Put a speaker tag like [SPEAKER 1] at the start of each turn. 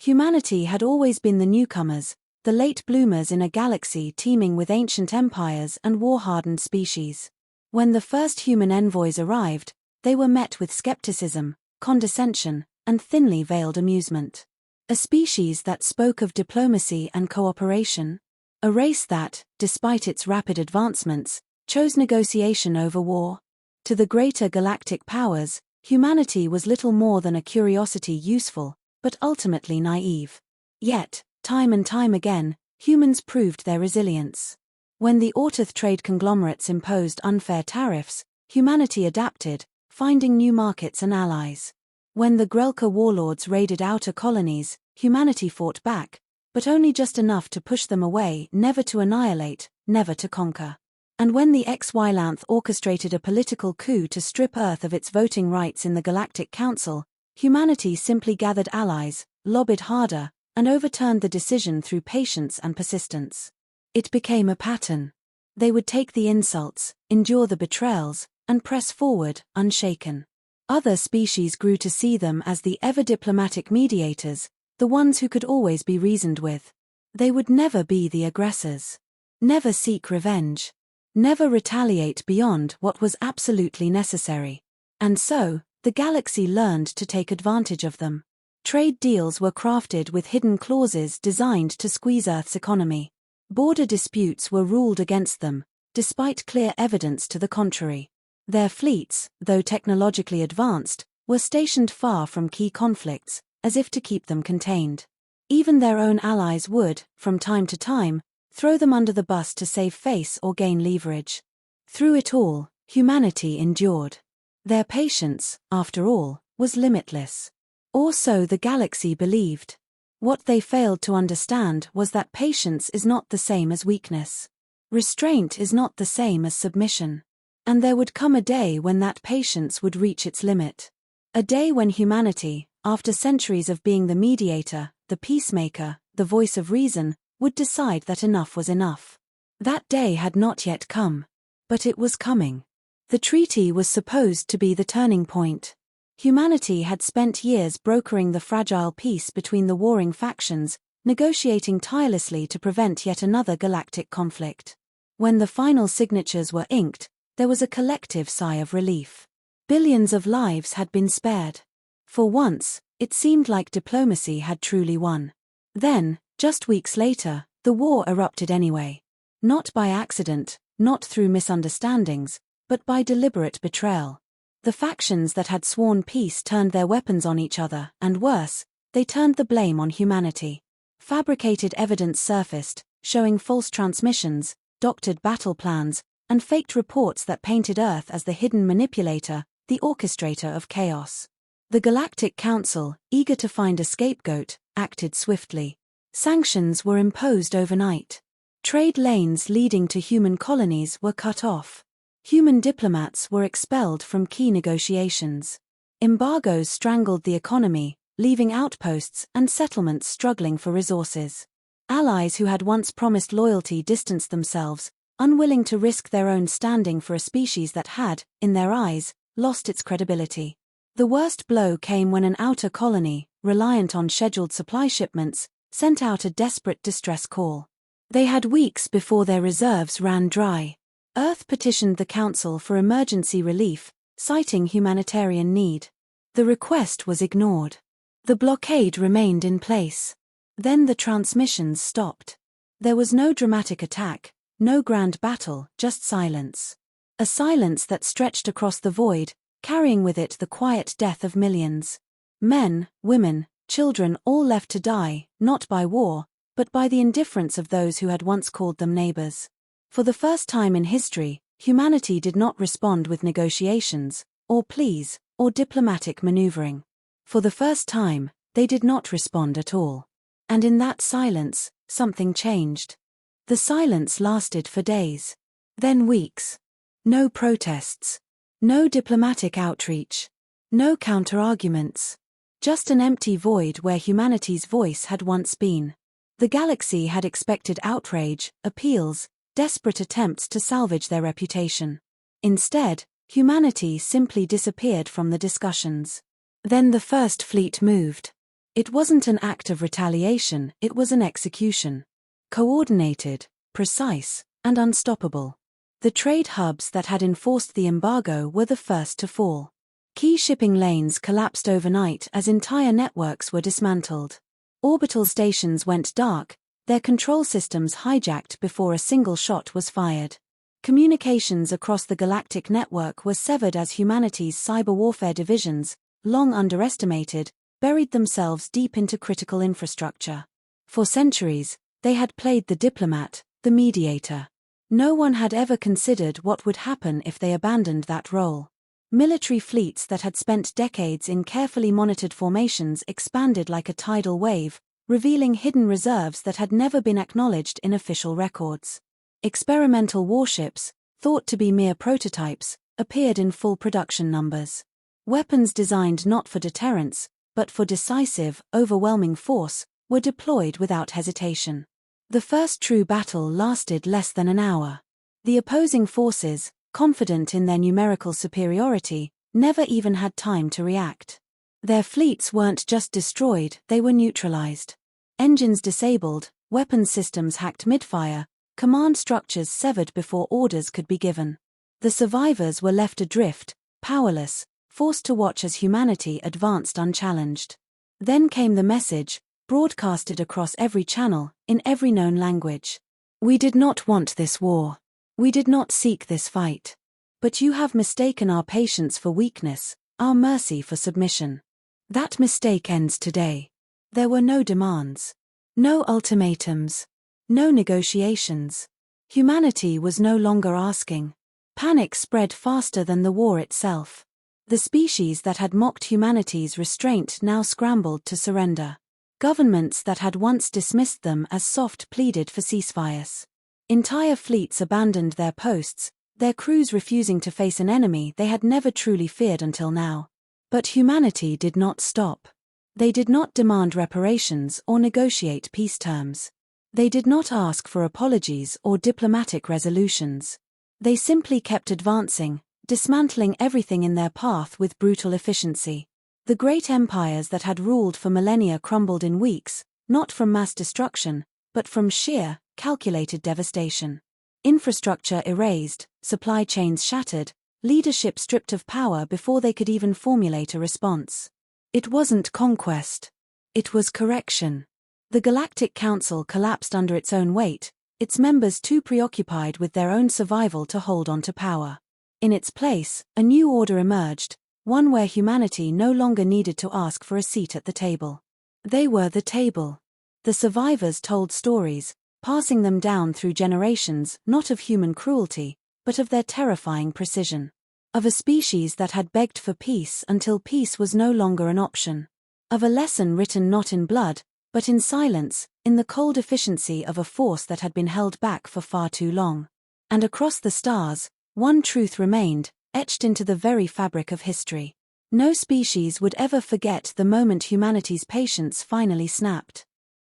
[SPEAKER 1] Humanity had always been the newcomers, the late bloomers in a galaxy teeming with ancient empires and war-hardened species. When the first human envoys arrived, they were met with skepticism, condescension, and thinly veiled amusement. A species that spoke of diplomacy and cooperation? A race that, despite its rapid advancements, chose negotiation over war? To the greater galactic powers, humanity was little more than a curiosity useful, but ultimately naive. Yet, time and time again, humans proved their resilience. When the Ortith trade conglomerates imposed unfair tariffs, humanity adapted, finding new markets and allies. When the Grelka warlords raided outer colonies, humanity fought back, but only just enough to push them away, never to annihilate, never to conquer. And when the hfy orchestrated a political coup to strip Earth of its voting rights in the Galactic Council, humanity simply gathered allies, lobbied harder, and overturned the decision through patience and persistence. It became a pattern. They would take the insults, endure the betrayals, and press forward, unshaken. Other species grew to see them as the ever-diplomatic mediators, the ones who could always be reasoned with. They would never be the aggressors. Never seek revenge. Never retaliate beyond what was absolutely necessary. And so, the galaxy learned to take advantage of them. Trade deals were crafted with hidden clauses designed to squeeze Earth's economy. Border disputes were ruled against them, despite clear evidence to the contrary. Their fleets, though technologically advanced, were stationed far from key conflicts, as if to keep them contained. Even their own allies would, from time to time, throw them under the bus to save face or gain leverage. Through it all, humanity endured. Their patience, after all, was limitless. Or so the galaxy believed. What they failed to understand was that patience is not the same as weakness. Restraint is not the same as submission. And there would come a day when that patience would reach its limit. A day when humanity, after centuries of being the mediator, the peacemaker, the voice of reason, would decide that enough was enough. That day had not yet come. But it was coming. The treaty was supposed to be the turning point. Humanity had spent years brokering the fragile peace between the warring factions, negotiating tirelessly to prevent yet another galactic conflict. When the final signatures were inked, there was a collective sigh of relief. Billions of lives had been spared. For once, it seemed like diplomacy had truly won. Then, just weeks later, the war erupted anyway. Not by accident, not through misunderstandings, but by deliberate betrayal. The factions that had sworn peace turned their weapons on each other, and worse, they turned the blame on humanity. Fabricated evidence surfaced, showing false transmissions, doctored battle plans, and faked reports that painted Earth as the hidden manipulator, the orchestrator of chaos. The Galactic Council, eager to find a scapegoat, acted swiftly. Sanctions were imposed overnight. Trade lanes leading to human colonies were cut off. Human diplomats were expelled from key negotiations. Embargoes strangled the economy, leaving outposts and settlements struggling for resources. Allies who had once promised loyalty distanced themselves, unwilling to risk their own standing for a species that had, in their eyes, lost its credibility. The worst blow came when an outer colony, reliant on scheduled supply shipments, sent out a desperate distress call. They had weeks before their reserves ran dry. Earth petitioned the Council for emergency relief, citing humanitarian need. The request was ignored. The blockade remained in place. Then the transmissions stopped. There was no dramatic attack, no grand battle, just silence. A silence that stretched across the void, carrying with it the quiet death of millions. Men, women, children all left to die, not by war, but by the indifference of those who had once called them neighbors. For the first time in history, humanity did not respond with negotiations, or pleas, or diplomatic maneuvering. For the first time, they did not respond at all. And in that silence, something changed. The silence lasted for days. Then weeks. No protests. No diplomatic outreach. No counter-arguments. Just an empty void where humanity's voice had once been. The galaxy had expected outrage, appeals, desperate attempts to salvage their reputation. Instead, humanity simply disappeared from the discussions. Then the first fleet moved. It wasn't an act of retaliation, it was an execution. Coordinated, precise, and unstoppable. The trade hubs that had enforced the embargo were the first to fall. Key shipping lanes collapsed overnight as entire networks were dismantled. Orbital stations went dark, their control systems hijacked before a single shot was fired. Communications across the galactic network were severed as humanity's cyber warfare divisions, long underestimated, buried themselves deep into critical infrastructure. For centuries, they had played the diplomat, the mediator. No one had ever considered what would happen if they abandoned that role. Military fleets that had spent decades in carefully monitored formations expanded like a tidal wave, revealing hidden reserves that had never been acknowledged in official records. Experimental warships, thought to be mere prototypes, appeared in full production numbers. Weapons designed not for deterrence, but for decisive, overwhelming force, were deployed without hesitation. The first true battle lasted less than an hour. The opposing forces, confident in their numerical superiority, never even had time to react. Their fleets weren't just destroyed, they were neutralized. Engines disabled, weapons systems hacked mid-fire, command structures severed before orders could be given. The survivors were left adrift, powerless, forced to watch as humanity advanced unchallenged. Then came the message, broadcasted across every channel, in every known language. We did not want this war. We did not seek this fight. But you have mistaken our patience for weakness, our mercy for submission. That mistake ends today. There were no demands. No ultimatums. No negotiations. Humanity was no longer asking. Panic spread faster than the war itself. The species that had mocked humanity's restraint now scrambled to surrender. Governments that had once dismissed them as soft pleaded for ceasefires. Entire fleets abandoned their posts, their crews refusing to face an enemy they had never truly feared until now. But humanity did not stop. They did not demand reparations or negotiate peace terms. They did not ask for apologies or diplomatic resolutions. They simply kept advancing, dismantling everything in their path with brutal efficiency. The great empires that had ruled for millennia crumbled in weeks, not from mass destruction, but from sheer, calculated devastation. Infrastructure erased, supply chains shattered, leadership stripped of power before they could even formulate a response. It wasn't conquest. It was correction. The Galactic Council collapsed under its own weight, its members too preoccupied with their own survival to hold on to power. In its place, a new order emerged, one where humanity no longer needed to ask for a seat at the table. They were the table. The survivors told stories, passing them down through generations not of human cruelty, but of their terrifying precision. Of a species that had begged for peace until peace was no longer an option. Of a lesson written not in blood, but in silence, in the cold efficiency of a force that had been held back for far too long. And across the stars, one truth remained, etched into the very fabric of history. No species would ever forget the moment humanity's patience finally snapped.